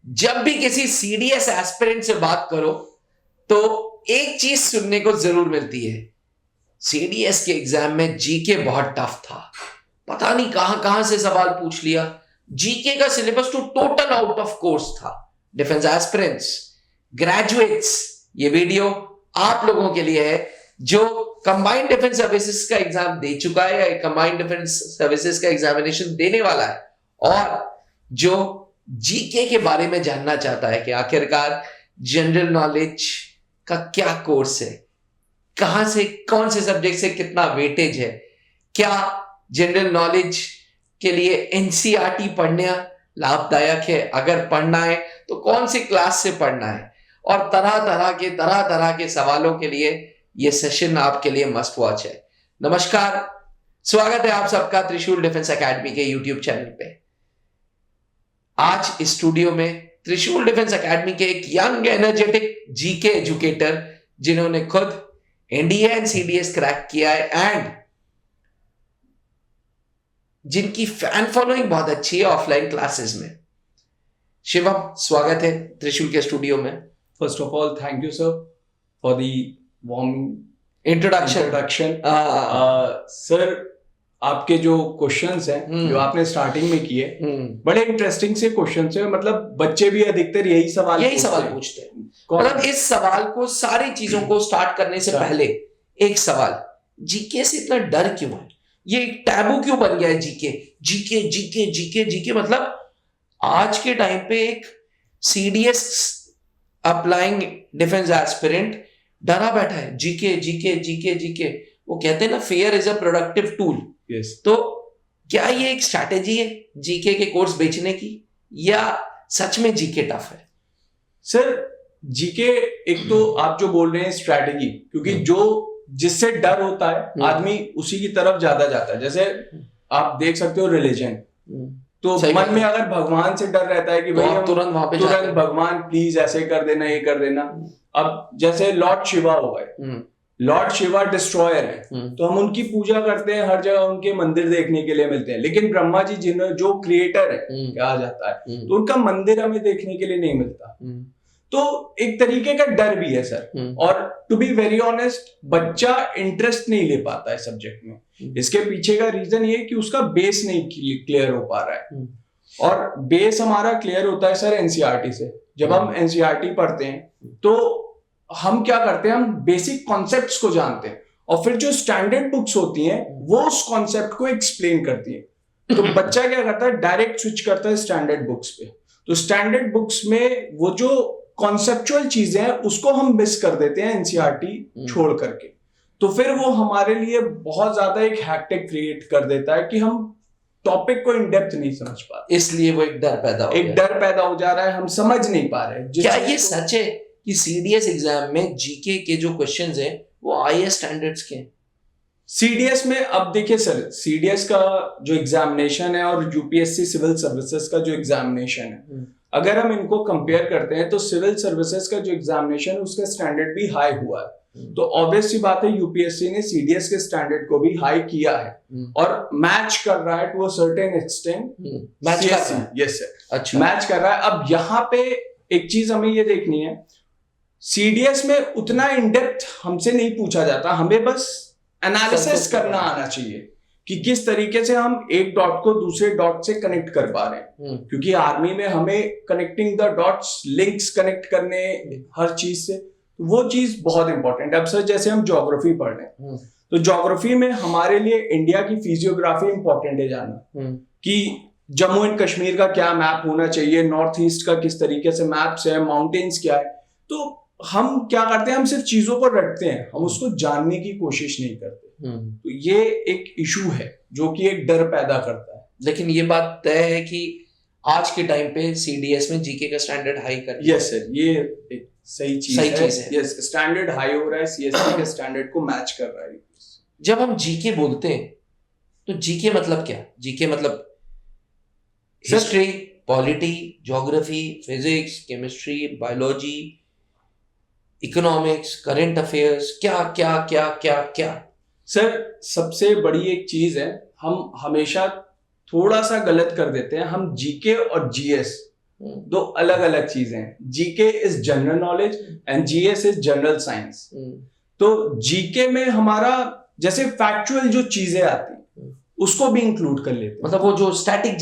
जब भी किसी सीडीएस एस्पिरेंट से बात करो तो एक चीज सुनने को जरूर मिलती है, सीडीएस के एग्जाम में जीके बहुत टफ था, पता नहीं कहां कहां से सवाल पूछ लिया। जीके का सिलेबस तो टोटल आउट ऑफ कोर्स था। डिफेंस एस्पिरेंट्स, ग्रेजुएट्स, ये वीडियो आप लोगों के लिए है जो कंबाइंड डिफेंस सर्विसेज का एग्जाम दे चुका है या कंबाइंड डिफेंस सर्विसेज का एग्जामिनेशन देने वाला है, और जो जीके के बारे में जानना चाहता है कि आखिरकार जनरल नॉलेज का क्या कोर्स है, कहां से कौन से सब्जेक्ट से कितना वेटेज है, क्या जनरल नॉलेज के लिए एनसीईआरटी पढ़ना लाभदायक है, अगर पढ़ना है तो कौन सी क्लास से पढ़ना है, और तरह तरह के सवालों के लिए यह सेशन आपके लिए मस्ट वॉच है। नमस्कार, स्वागत है आप सबका त्रिशूल डिफेंस एकेडमी के यूट्यूब चैनल पे। आज इस स्टूडियो में त्रिशूल डिफेंस एकेडमी के एक यंग एनर्जेटिक जीके एजुकेटर जिन्होंने खुद एनडीए एंड सीडीएस क्रैक किया है एंड जिनकी फैन फॉलोइंग बहुत अच्छी है ऑफलाइन क्लासेस में। शिवम, स्वागत है त्रिशूल के स्टूडियो में। First of all thank you sir for the warm introduction. Sir, आपके जो क्वेश्चंस हैं जो आपने स्टार्टिंग में किए, बड़े इंटरेस्टिंग से क्वेश्चंस हैं। मतलब बच्चे भी अधिकतर यही सवाल पूछते हैं। मतलब इस सवाल को, सारी चीजों को स्टार्ट करने से पहले एक सवाल, जीके से इतना डर क्यों है? ये एक टैबू क्यों बन गया है? GK GK GK GK GK मतलब आज के टाइम पे एक सीडीएस अप्लाइंग डिफेंस एस्पिरेंट डरा बैठा है, जीके जीके जीके जीके। वो कहते हैं ना, fair is a productive tool. तो क्या ये एक स्ट्रैटेजी है जीके के कोर्स बेचने की, या सच में जीके टफ है? सर, जीके एक तो आप जो बोल रहे हैं स्ट्रैटेजी, क्योंकि जो जिससे डर होता है आदमी उसी की तरफ ज्यादा जाता है। जैसे आप देख सकते हो रिलीजन, तो मन में अगर भगवान से डर रहता है कि भाई हम तुरंत भगवान प्लीज ऐसे कर देना, ये कर देना। अब जैसे लॉर्ड शिवा हो गए, लॉर्ड शिवा डिस्ट्रॉयर है, तो हम उनकी पूजा करते हैं, हर जगह उनके मंदिर देखने के लिए मिलते हैं। लेकिन ब्रह्मा जी जिन्हें जो क्रिएटर है कहा जाता है, तो उनका मंदिर हमें देखने के लिए नहीं मिलता। तो एक तरीके का डर भी है सर। और टू बी वेरी ऑनेस्ट, बच्चा इंटरेस्ट नहीं ले पाता है सब्जेक्ट में। इसके पीछे का रीजन ये कि उसका बेस नहीं क्लियर हो पा रहा है। और बेस हमारा क्लियर होता है सर एनसीईआरटी से। जब हम एनसीईआरटी पढ़ते हैं तो हम क्या करते हैं, हम बेसिक कॉन्सेप्ट्स को जानते हैं, और फिर जो स्टैंडर्ड बुक्स होती हैं वो उस कॉन्सेप्ट को एक्सप्लेन करती हैं। तो बच्चा क्या करता है, डायरेक्ट स्विच करता है स्टैंडर्ड बुक्स पे। तो स्टैंडर्ड बुक्स में वो जो कॉन्सेप्चुअल चीजें हैं उसको हम मिस कर देते हैं एनसीईआरटी छोड़ करके। तो फिर वो हमारे लिए बहुत ज्यादा एक हैक्टिक क्रिएट कर देता है कि हम टॉपिक को इन डेप्थ नहीं समझ पाते। इसलिए वो एक डर पैदा हो जा रहा है, हम समझ नहीं पा रहे। क्या ये सच है कि सीडीएस एग्जाम में जीके के जो क्वेश्चंस हैं वो आईएएस स्टैंडर्ड्स के हैं? सीडीएस में अब देखिए सर, सीडीएस का जो एग्जामिनेशन है और यूपीएससी सिविल सर्विसेज का जो एग्जामिनेशन है, अगर हम इनको कंपेयर करते हैं तो सिविल सर्विसेज का जो एग्जामिनेशन है उसका स्टैंडर्ड भी हाई हुआ है। तो ऑब्वियस सी बात है यूपीएससी ने सीडीएस के स्टैंडर्ड को भी हाई किया है और मैच कर रहा है to a certain extent. Yes sir, अच्छा मैच कर रहा है। अब यहाँ पे एक चीज हमें ये देखनी है, सीडीएस में उतना इन डेप्थ हमसे नहीं पूछा जाता, हमें बस एनालिसिस करना आना चाहिए कि किस तरीके से हम एक डॉट को दूसरे डॉट से कनेक्ट कर पा रहे हैं। क्योंकि आर्मी में हमें connecting the dots, links connect करने हर चीज से, वो चीज बहुत इंपॉर्टेंट है। अब सर जैसे हम ज्योग्राफी पढ़ रहे हैं, तो ज्योग्राफी में हमारे लिए इंडिया की फिजियोग्राफी इंपॉर्टेंट है जानना कि जम्मू एंड कश्मीर का क्या मैप होना चाहिए, नॉर्थ ईस्ट का किस तरीके से मैप्स है, माउंटेन्स क्या है। तो हम क्या करते हैं, हम सिर्फ चीजों को रटते हैं, हम उसको जानने की कोशिश नहीं करते। तो ये एक इशू है जो कि एक डर पैदा करता है। लेकिन ये बात तय है कि आज के टाइम पे सीडीएस में जीके का स्टैंडर्ड हाई कर दिया। यस सर, ये एक सही चीज है। यस, स्टैंडर्ड हाई हो रहा है, सीएससी के स्टैंडर्ड को मैच कर रहा है। जब हम जीके बोलते हैं तो जीके मतलब क्या? जीके मतलब history, polity, geography, physics, chemistry, biology, economics, current affairs, क्या क्या क्या क्या क्या? सर सबसे बड़ी एक चीज है, हम हमेशा थोड़ा सा गलत कर देते हैं। हम जीके और जीएस दो अलग अलग चीजें हैं। GK is general knowledge and GS is general science. तो जीके में हमारा जैसे फैक्चुअल जो चीजें आती उसको भी इंक्लूड कर लेते हैं, मतलब वो जो स्टैटिक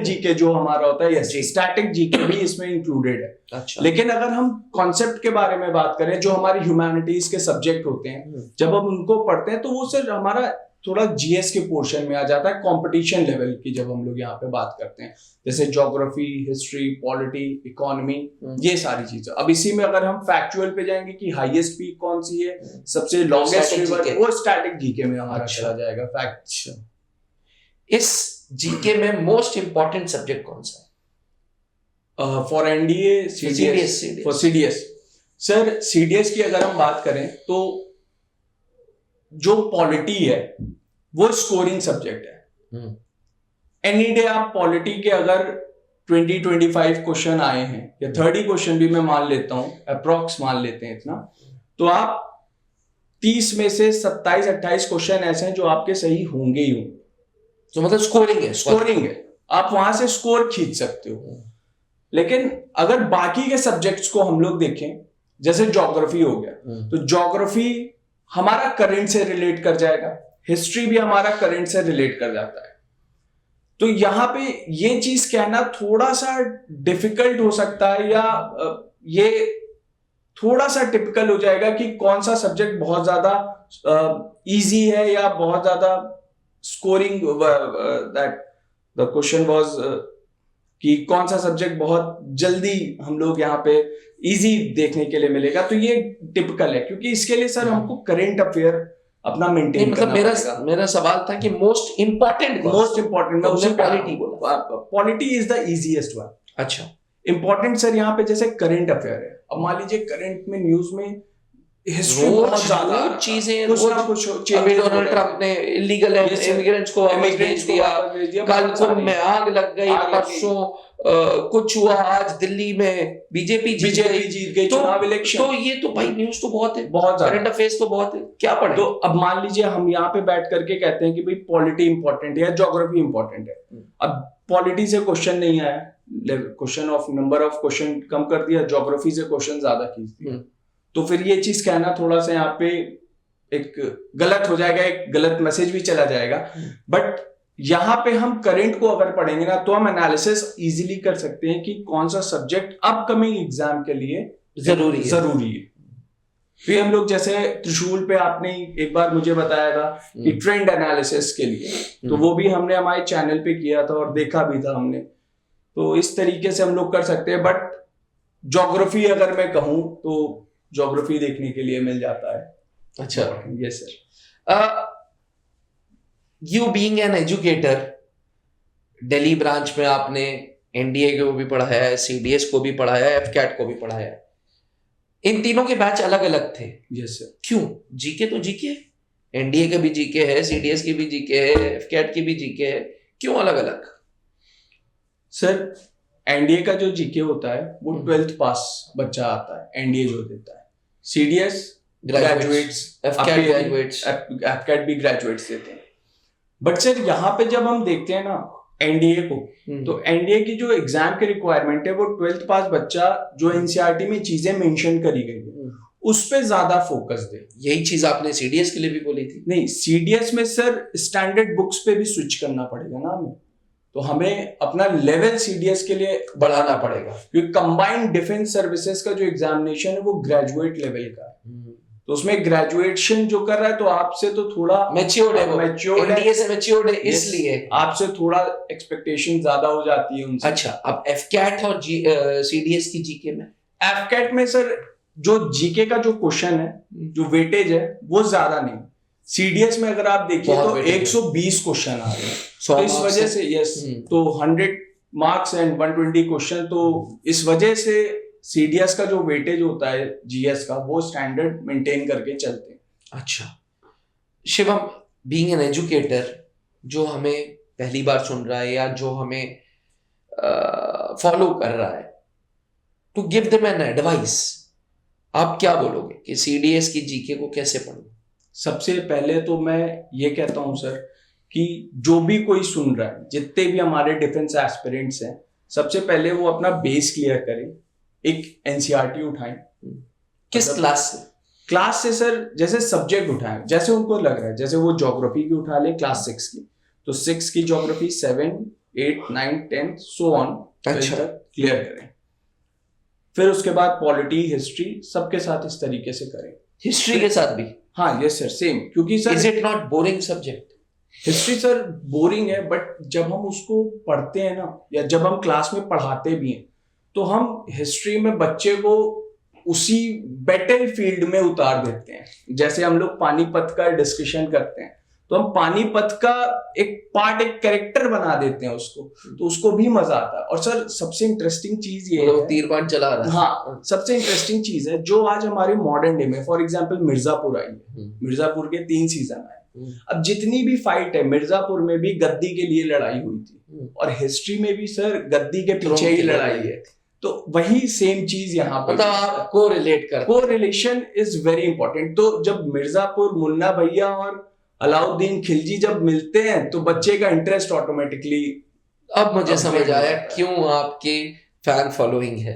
जीके जो हमारा होता है, यस स्टैटिक जीके भी इसमें इंक्लूडेड है। अच्छा। लेकिन अगर हम कॉन्सेप्ट के बारे में बात करें, जो हमारे ह्यूमैनिटीज के सब्जेक्ट होते हैं, जब हम उनको पढ़ते हैं तो वो सिर्फ हमारा थोड़ा जीएस के पोर्शन में आ जाता है, कंपटीशन लेवल की जब हम लोग यहाँ पे बात करते हैं, जैसे ज्योग्राफी, हिस्ट्री, पॉलिटी, इकोनॉमी, ये सारी चीजें। अब इसी में अगर हम फैक्चुअल पे जाएंगे कि हाईएस्ट पीक कौन सी है, सबसे लॉन्गेस्ट रिवर, वो स्टैटिक जीके में हमारा चला जाएगा। फैक्ट इस जीके में मोस्ट इंपॉर्टेंट सब्जेक्ट कौन सा है for NDA? For CDS sir, CDS की अगर हम बात करें तो जो पॉलिटी है वो स्कोरिंग सब्जेक्ट है। एनी डे आप पॉलिटी के अगर 20-25 क्वेश्चन आए हैं या 30 क्वेश्चन भी मैं मान लेता हूं, अप्रोक्स मान लेते हैं इतना, तो आप 30 में से 27-28 क्वेश्चन ऐसे हैं जो आपके सही होंगे ही होंगे। तो मतलब स्कोरिंग है, आप वहां से स्कोर खींच सकते हो। लेकिन अगर बाकी के सब्जेक्ट्स को हम लोग देखें, जैसे ज्योग्राफी हो गया, तो ज्योग्राफी हमारा करंट से रिलेट कर जाएगा, हिस्ट्री भी हमारा करंट से रिलेट कर जाता है। तो यहां पे ये चीज कहना थोड़ा सा डिफिकल्ट हो सकता है, या ये थोड़ा सा टिपिकल हो जाएगा कि कौन सा सब्जेक्ट बहुत ज्यादा इजी है या बहुत ज्यादा scoring, that the question was कि कौन सा सब्जेक्ट बहुत जल्दी हम लोग यहाँ पे इजी देखने के लिए मिलेगा। तो ये टिपिकल है, क्योंकि इसके लिए सर हमको करंट अफेयर अपना मेंटेन मतलब मेरा सवाल था कि मोस्ट इंपॉर्टेंट मैं उसे पॉलिटी बोला। Polity is the easiest one. अच्छा, इंपॉर्टेंट सर यहाँ पे जैसे करंट अफेयर है। अब मान लीजिए करंट में न्यूज में हिस्ट्री बहुत ज्यादा चीजें, कुछ ना कुछ अभी डोनाल्ड ट्रंप ने इलीगल इमिग्रेंट्स को भेज दिया, कल कुंभ में आग लग गई, परसों कुछ हुआ, आज दिल्ली में बीजेपी जीत गई चुनाव इलेक्शन। तो ये तो भाई न्यूज तो बहुत है, बहुत करंट अफेयर्स तो बहुत है, क्या पढ़े? तो अब मान लीजिए हम यहाँ पे बैठ करके कहते हैं कि भाई पॉलिटी इंपॉर्टेंट है या ज्योग्राफी इंपॉर्टेंट है। अब पॉलिटी से क्वेश्चन नहीं आया, question of number of question कम कर दिया, ज्योग्राफी से क्वेश्चन ज्यादा खींच दिया, तो फिर ये चीज कहना थोड़ा सा यहाँ पे एक गलत हो जाएगा, एक गलत मैसेज भी चला जाएगा। बट यहाँ पे हम करंट को अगर पढ़ेंगे ना, तो हम एनालिसिस इजीली कर सकते हैं कि कौन सा सब्जेक्ट अपकमिंग एग्जाम के लिए जरूरी है। फिर हम लोग जैसे त्रिशूल पे आपने एक बार मुझे बताया था कि ट्रेंड एनालिसिस के लिए, तो वो भी हमने हमारे चैनल पे किया था और देखा भी था हमने। तो इस तरीके से हम लोग कर सकते हैं। बट ज्योग्राफी अगर मैं कहूं तो ज्योग्राफी देखने के लिए मिल जाता है। अच्छा, yes sir. You being an educator, Delhi branch में आपने एनडीए को भी पढ़ाया है, सीडीएस को भी पढ़ाया है, एफकैट को भी पढ़ाया है। इन तीनों के बैच अलग अलग थे। Yes sir. क्यों? जीके तो जीके, एनडीए का भी जीके है, सीडीएस की भी जीके है, एफकैट की भी जीके है, क्यों अलग अलग? सर एनडीए का जो जीके होता है वो 12th पास बच्चा आता है, एनडीए जो देता है। सीडीएस ग्रेजुएट्स, एफकैट भी ग्रेजुएट्स देते हैं। बट सर यहाँ पे जब हम देखते हैं ना एनडीए को, तो एनडीए की जो एग्जाम की रिक्वायरमेंट है वो 12th पास बच्चा जो एनसीईआरटी में चीजें मेंशन करी गई है उस पे ज्यादा फोकस दे। यही चीज आपने सीडीएस के लिए भी बोली थी। नहीं, सीडीएस में सर स्टैंडर्ड बुक्स पे भी स्विच करना पड़ेगा ना हमें, तो हमें अपना लेवल सीडीएस के लिए बढ़ाना पड़ेगा, क्योंकि कंबाइंड डिफेंस सर्विसेज का जो एग्जामिनेशन है वो ग्रेजुएट लेवल का है। तो उसमें ग्रेजुएशन जो कर रहा है तो आपसे तो थोड़ा मैच्योर्ड है, इसलिए आपसे थोड़ा एक्सपेक्टेशन ज्यादा हो जाती है उनसे। अच्छा, अब एफकैट और सीडीएस की जीके में, एफकैट में सर जो जीके का जो क्वेश्चन है, जो वेटेज है वो ज्यादा नहीं। सीडीएस में अगर आप देखिए तो 120 क्वेश्चन आ रहे हैं, तो इस वजह से यस, तो 100 मार्क्स एंड 120 क्वेश्चन, तो इस वजह से सीडीएस का जो वेटेज होता है जीएस का वो स्टैंडर्ड मेंटेन करके चलते हैं। अच्छा शिवम, बीइंग एन एजुकेटर, जो हमें पहली बार सुन रहा है या जो हमें फॉलो कर रहा है, to give them an advice, आप क्या बोलोगे कि सीडीएस की जीके को कैसे पढ़ूं? सबसे पहले तो मैं ये कहता हूं सर कि जो भी कोई सुन रहा है, जितने भी हमारे डिफेंस एस्पिरेंट्स हैं, सबसे पहले वो अपना बेस क्लियर करें, एक एनसीईआरटी उठाएं। किस क्लास से? क्लास से सर, जैसे सब्जेक्ट उठाएं, जैसे उनको लग रहा है, जैसे वो ज्योग्राफी की उठा ले क्लास 6 की, तो 6 की ज्योग्राफी 7, 8, 9, 10 सो ऑन अच्छा, क्लियर करें। फिर उसके बाद पॉलिटी, हिस्ट्री सबके साथ इस तरीके से करें। हिस्ट्री के साथ भी? हाँ यस सर, सेम। क्योंकि sir is it not boring subject? History sir boring है, बट जब हम उसको पढ़ते हैं ना, या जब हम क्लास में पढ़ाते भी हैं, तो हम हिस्ट्री में बच्चे को उसी बैटल फील्ड में उतार देते हैं। जैसे हम लोग पानीपत का डिस्कशन करते हैं, तो हम पानीपत का एक पार्ट, एक कैरेक्टर बना देते हैं उसको, तो उसको भी मजा आता है। और सर सबसे इंटरेस्टिंग चीज ये है, तीरबान चला रहा है। हाँ, सबसे इंटरेस्टिंग चीज है जो आज हमारे मॉडर्न डे में, फॉर एग्जांपल मिर्जापुर आई है, मिर्जापुर के 3 सीजन आए। अब जितनी भी फाइट है, मिर्जापुर में भी गद्दी के लिए लड़ाई हुई थी, और हिस्ट्री में भी सर गद्दी के पीछे ही लड़ाई है। तो वही सेम चीज यहाँ पर, मतलब आप को रिलेट कर, को रिलेशन इज वेरी इंपॉर्टेंट। तो जब मिर्जापुर, मुन्ना भैया और अलाउद्दीन खिलजी जब मिलते हैं, तो बच्चे का इंटरेस्ट ऑटोमेटिकली, अब मुझे समझ आया क्यों आपकी फैन फॉलोइंग है।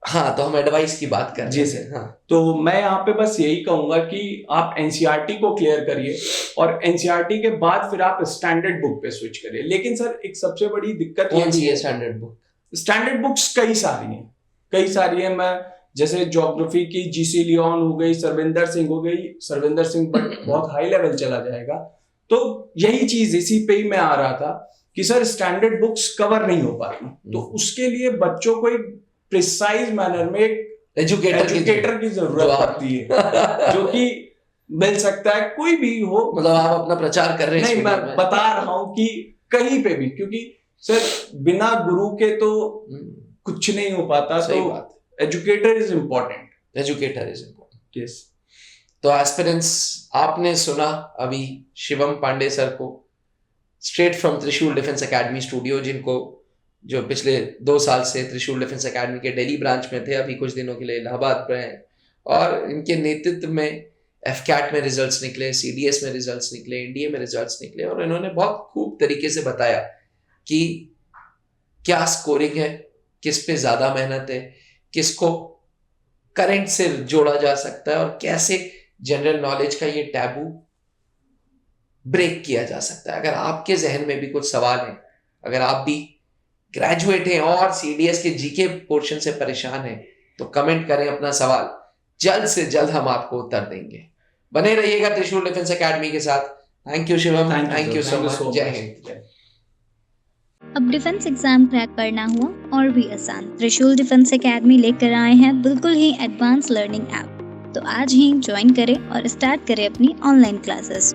हाँ, तो हम एडवाइस की बात कर जी सर। हाँ, तो मैं यहाँ पे बस यही कहूंगा कि आप एनसीईआरटी को क्लियर करिए, और एनसीईआरटी के बाद फिर आप स्टैंडर्ड बुक पे स्विच करिए। लेकिन सर एक सबसे बड़ी दिक्कत कौन सी है स्टैंडर्ड बुक? स्टैंडर्ड बुक्स कई सारी हैं। मैं जैसे ज्योग्राफी की जीसी लियोन हो गई, सरविंदर सिंह हो गई, सरविंदर सिंह बट बहुत हाई लेवल चला जाएगा। तो यही चीज, इसी पे ही मैं आ रहा था कि सर स्टैंडर्ड बुक्स कवर नहीं हो पाती, तो उसके लिए बच्चों को एक प्रिसाइज मैनर में एक एजुकेटर की जरूरत पड़ती है, जो कि मिल सकता है कोई भी हो। मतलब आप अपना प्रचार कर रहे हैं? नहीं, मैं बता रहा हूं कि कहीं पे भी, क्योंकि सर बिना गुरु के तो कुछ नहीं हो पाता। सही तो बात, educator is important. Educator is important, yes. तो एस्पिरेंट्स, आपने सुना अभी शिवम पांडे सर को, स्ट्रेट फ्रॉम त्रिशूल डिफेंस एकेडमी स्टूडियो, जिनको जो पिछले 2 साल से त्रिशूल डिफेंस एकेडमी के दिल्ली ब्रांच में थे, अभी कुछ दिनों के लिए इलाहाबाद में हैं, और इनके नेतृत्व में एफकैट में रिजल्ट्स निकले, सीडीएस में रिजल्ट्स निकले, एनडीए में रिजल्ट्स निकले, और इन्होंने बहुत खूब तरीके से बताया कि क्या स्कोरिंग है, किस पे ज्यादा मेहनत है, किसको करंट से जोड़ा जा सकता है, और कैसे जनरल नॉलेज का ये टैबू ब्रेक किया जा सकता है। अगर आपके जहन में भी कुछ सवाल है, अगर आप भी ग्रेजुएट हैं और सीडीएस के जीके पोर्शन से परेशान हैं, तो कमेंट करें अपना सवाल, जल्द से जल्द हम आपको उत्तर देंगे। बने रहिएगा त्रिशूल डिफेंस एकेडमी के साथ। Thank you Shivam, thank you so much, जय हिंद। अब डिफेंस एग्जाम क्रैक करना हुआ और भी आसान, त्रिशूल डिफेंस एकेडमी लेकर आए हैं बिल्कुल ही एडवांस लर्निंग ऐप। तो आज ही ज्वाइन करें और स्टार्ट करें अपनी ऑनलाइन क्लासेस।